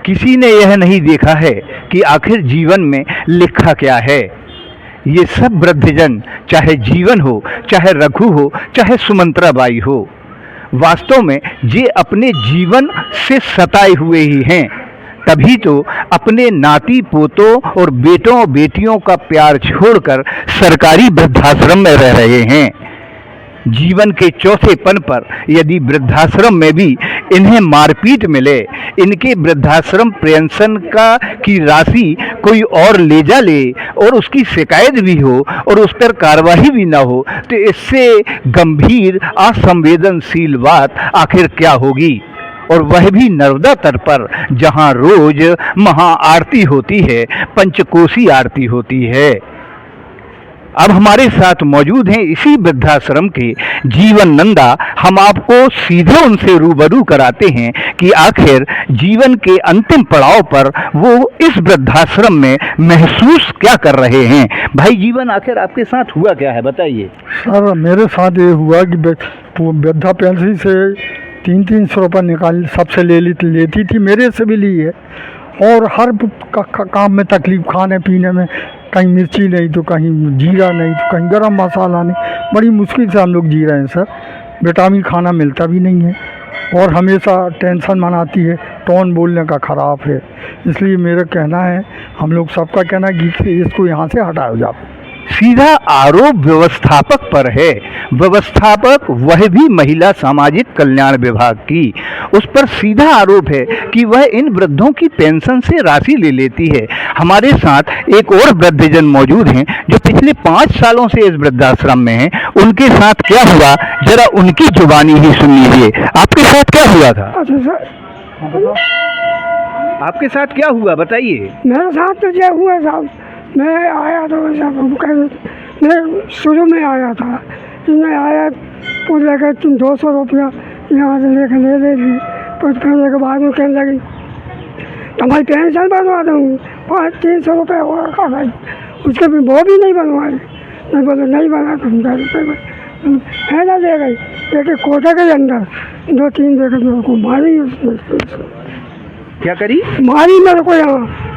किसी ने यह नहीं देखा है कि आखिर जीवन में लिखा क्या है। ये सब वृद्धजन, चाहे जीवन हो, चाहे रघु हो, चाहे सुमंत्रा बाई हो, वास्तव में ये अपने जीवन से सताए हुए ही हैं। तभी तो अपने नाती पोतों और बेटों बेटियों का प्यार छोड़कर सरकारी वृद्धाश्रम में रह रहे हैं। जीवन के चौथे पन पर यदि वृद्धाश्रम में भी इन्हें मारपीट मिले, इनके वृद्धाश्रम पेंशन की राशि कोई और ले जा ले और उसकी शिकायत भी हो और उस पर कार्रवाई भी ना हो, तो इससे गंभीर असंवेदनशील बात आखिर क्या होगी। और वह भी नर्मदा तट पर, जहां रोज महाआरती होती है, पंचकोसी आरती होती है। अब हमारे साथ मौजूद हैं इसी वृद्धाश्रम के जीवन नंदा। हम आपको सीधे उनसे रूबरू कराते हैं कि आखिर जीवन के अंतिम पड़ाव पर वो इस वृद्धाश्रम में महसूस क्या कर रहे हैं। भाई जीवन, आखिर आपके साथ हुआ क्या है, बताइए। सर, मेरे साथ ये हुआ कि वृद्धा पेंशन से 300 रुपये निकाल सबसे लेती थी, मेरे से भी ली है। और हर काम में तकलीफ़, खाने पीने में कहीं मिर्ची नहीं तो कहीं जीरा नहीं तो कहीं गरम मसाला नहीं, बड़ी मुश्किल से हम लोग जी रहे हैं सर। विटामिन खाना मिलता भी नहीं है और हमेशा टेंशन मनाती है, टोन बोलने का ख़राब है। इसलिए मेरा कहना है, हम लोग सबका कहना है कि इसको यहाँ से हटाया जाए। सीधा आरोप व्यवस्थापक पर है। व्यवस्थापक वह भी महिला सामाजिक कल्याण विभाग की, उस पर सीधा आरोप है कि वह इन वृद्धों की पेंशन से राशि ले लेती है। हमारे साथ एक और वृद्धजन मौजूद हैं जो पिछले 5 सालों से इस वृद्धाश्रम में हैं। उनके साथ क्या हुआ, जरा उनकी जुबानी ही सुन लीजिए। आपके साथ क्या हुआ था? आपके साथ क्या हुआ, बताइए। मेरे साथ तो जो हुआ साहब, मैं आया तो मैं शुरू में आया था, मैं आया तो लेकर तुम 200 रुपया यहाँ से लेकर ले ली। कुछ करने के बाद वो कहने लगी तुम्हारी पेंशन बनवा दूँगी, 300 रुपये होगा भाई। उसके भी वो भी नहीं बनवाई, मैं बोला नहीं बना तो 10 रुपये है ना ले गई। एक कोटा के अंदर 2-3 देकर मेरे को मारी। उसने क्या करी? मारी मेरे को यहाँ।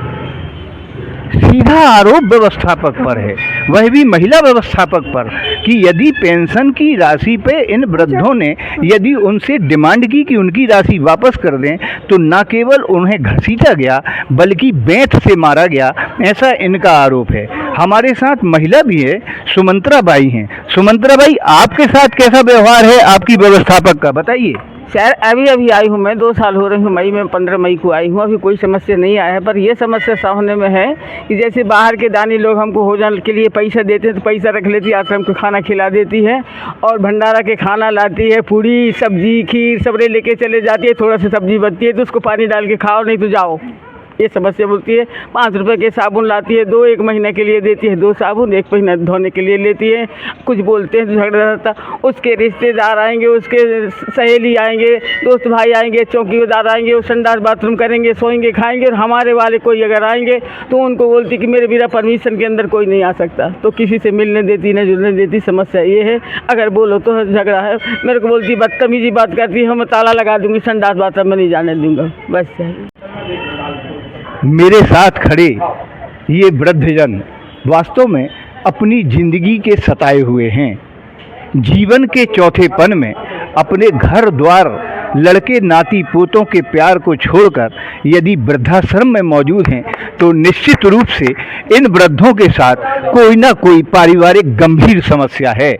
सीधा आरोप व्यवस्थापक पर है, वह भी महिला व्यवस्थापक पर, कि यदि पेंशन की राशि पे इन वृद्धों ने यदि उनसे डिमांड की कि उनकी राशि वापस कर दें, तो न केवल उन्हें घसीटा गया बल्कि बेंत से मारा गया, ऐसा इनका आरोप है। हमारे साथ महिला भी है, सुमंत्रा बाई हैं। सुमंत्रा बाई, आपके साथ कैसा व्यवहार है आपकी व्यवस्थापक का, बताइए। सर, अभी आई हूँ मैं, 2 साल हो रहे हूँ। मई में 15 मई को आई हूँ। अभी कोई समस्या नहीं आया है, पर ये समस्या सामने में है कि जैसे बाहर के दानी लोग हमको भोजन के लिए पैसा देते हैं तो पैसा रख लेती है, आश्रम को खाना खिला देती है और भंडारा के खाना लाती है, पूड़ी सब्जी खीर सबरे लेके चले जाती है। थोड़ा सा सब्जी बचती है तो उसको पानी डाल के खाओ, नहीं तो जाओ, ये समस्या बोलती है। 5 रुपये के साबुन लाती है, 1 महीने के लिए देती है 2 साबुन, 1 महीना धोने के लिए लेती है। कुछ बोलते हैं तो झगड़ा रहता, उसके रिश्तेदार आएंगे, उसके सहेली आएंगे, दोस्त भाई आएंगे, चौकीदार आएंगे, वो संडास बाथरूम करेंगे, सोएंगे खाएंगे। और हमारे वाले कोई अगर आएंगे तो उनको बोलती कि मेरे बिना परमिशन के अंदर कोई नहीं आ सकता, तो किसी से मिलने देती न जुलने देती। समस्या ये है, अगर बोलो तो झगड़ा है। मेरे को बोलती बदतमीजी बात करती है, मैं ताला लगा दूँगी, संडास बाथरूम में नहीं जाने दूँगा, बस। मेरे साथ खड़े ये वृद्धजन वास्तव में अपनी जिंदगी के सताए हुए हैं। जीवन के चौथे पन में अपने घर द्वार, लड़के नाती पोतों के प्यार को छोड़कर यदि वृद्धाश्रम में मौजूद हैं, तो निश्चित रूप से इन वृद्धों के साथ कोई ना कोई पारिवारिक गंभीर समस्या है।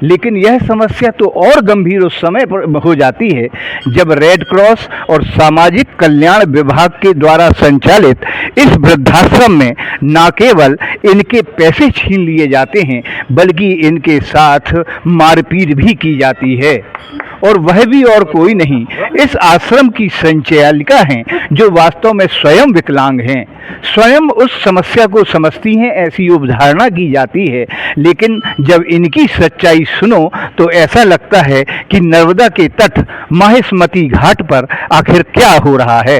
लेकिन यह समस्या तो और गंभीर उस समय पर हो जाती है जब रेड क्रॉस और सामाजिक कल्याण विभाग के द्वारा संचालित इस वृद्धाश्रम में न केवल इनके पैसे छीन लिए जाते हैं बल्कि इनके साथ मारपीट भी की जाती है। और वह भी और कोई नहीं, इस आश्रम की संचालिका हैं जो वास्तव में स्वयं विकलांग हैं, स्वयं उस समस्या को समझती हैं, ऐसी उपधारणा की जाती है। लेकिन जब इनकी सच्चाई सुनो तो ऐसा लगता है कि नर्मदा के तट माहिष्मती घाट पर आखिर क्या हो रहा है।